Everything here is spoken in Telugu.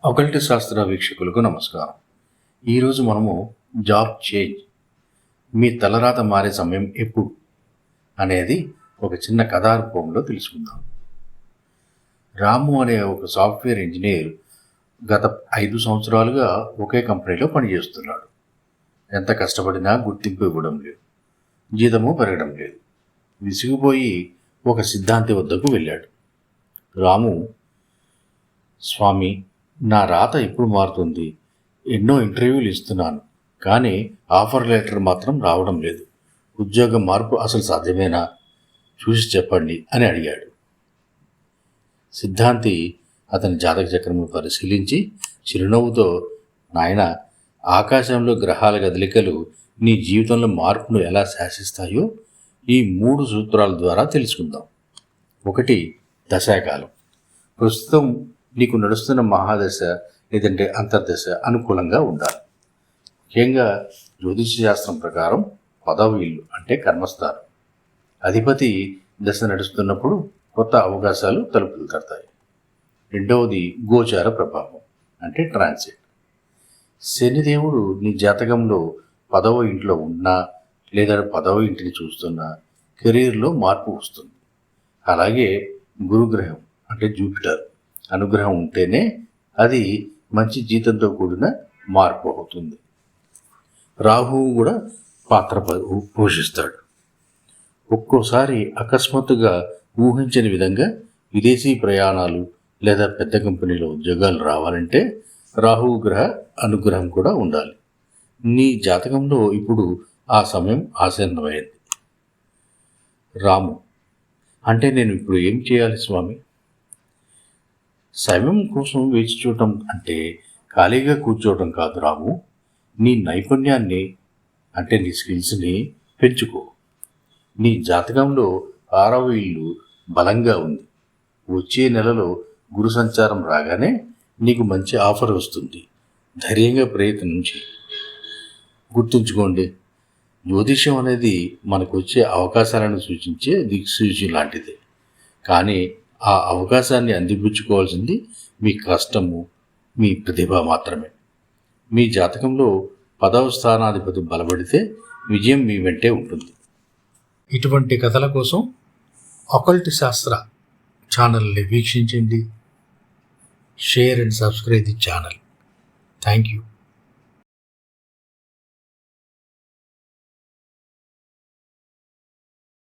ఒకల్టి శాస్త్ర వీక్షకులకు నమస్కారం. ఈరోజు మనము జాబ్ చేంజ్, మీ తలరాత మారే సమయం ఎప్పుడు అనేది ఒక చిన్న కథారూపంలో తెలుసుకుందాం. రాము అనే ఒక సాఫ్ట్వేర్ ఇంజనీర్ గత 5 సంవత్సరాలుగా ఒకే కంపెనీలో పనిచేస్తున్నాడు. ఎంత కష్టపడినా గుర్తింపు ఇవ్వడం లేదు, జీతము పెరగడం లేదు. విసిగిపోయి ఒక సిద్ధాంతి వద్దకు వెళ్ళాడు. రాము, స్వామి, నా రాత ఎప్పుడు మారుతుంది? ఎన్నో ఇంటర్వ్యూలు ఇస్తున్నాను, కానీ ఆఫర్ లెటర్ మాత్రం రావడం లేదు. ఉద్యోగ మార్పు అసలు సాధ్యమేనా? చూసి చెప్పండి అని అడిగాడు. సిద్ధాంతి అతని జాతక చక్రమును పరిశీలించి చిరునవ్వుతో, నాయన, ఆకాశంలో గ్రహాల కదలికలు నీ జీవితంలో మార్పును ఎలా శాసిస్తాయో ఈ 3 సూత్రాల ద్వారా తెలుసుకుందాం. 1. దశాకాలం. ప్రస్తుతం నీకు నడుస్తున్న మహాదశ లేదంటే అంతర్దశ అనుకూలంగా ఉండాలి. ముఖ్యంగా జ్యోతిష శాస్త్రం ప్రకారం 10వ ఇల్లు అంటే కర్మస్థానం అధిపతి దశ నడుస్తున్నప్పుడు కొత్త అవకాశాలు తలుపులు తడతాయి. 2వది గోచార ప్రభావం అంటే ట్రాన్సిట్. శనిదేవుడు నీ జాతకంలో 10వ ఇంట్లో ఉన్నా లేదా 10వ ఇంటిని చూస్తున్నా కెరీర్లో మార్పు వస్తుంది. అలాగే గురుగ్రహం అంటే జూపిటర్ అనుగ్రహం ఉంటేనే అది మంచి జీతంతో కూడిన మార్పు అవుతుంది. రాహువు కూడా పాత్ర పోషిస్తాడు. ఒక్కోసారి అకస్మాత్తుగా ఊహించని విధంగా విదేశీ ప్రయాణాలు లేదా పెద్ద కంపెనీలో ఉద్యోగాలు రావాలంటే రాహువు గ్రహ అనుగ్రహం కూడా ఉండాలి. నీ జాతకంలో ఇప్పుడు ఆ సమయం ఆసన్నమైంది. రాము, అంటే నేను ఇప్పుడు ఏం చేయాలి స్వామి? సమయం కోసం వేచి చూడటం అంటే ఖాళీగా కూర్చోవడం కాదు రాము. నీ నైపుణ్యాన్ని అంటే నీ స్కిల్స్ని పెంచుకో. నీ జాతకంలో 6వ ఇల్లు బలంగా ఉంది. వచ్చే నెలలో గురు సంచారం రాగానే నీకు మంచి ఆఫర్ వస్తుంది. ధైర్యంగా ప్రయత్నించి. గుర్తుంచుకోండి, జ్యోతిష్యం అనేది మనకు వచ్చే అవకాశాలను సూచించే దిక్సూచి లాంటిదే. కానీ ఆ అవకాశాన్ని అందిపుచ్చుకోవాల్సింది మీ కష్టము, మీ ప్రతిభ మాత్రమే. మీ జాతకంలో 10వ స్థానాధిపతి బలపడితే విజయం మీ వెంటే ఉంటుంది. ఇటువంటి కథల కోసం ఒకల్టి శాస్త్ర ఛానల్ని వీక్షించండి. Share and subscribe the channel. Thank you.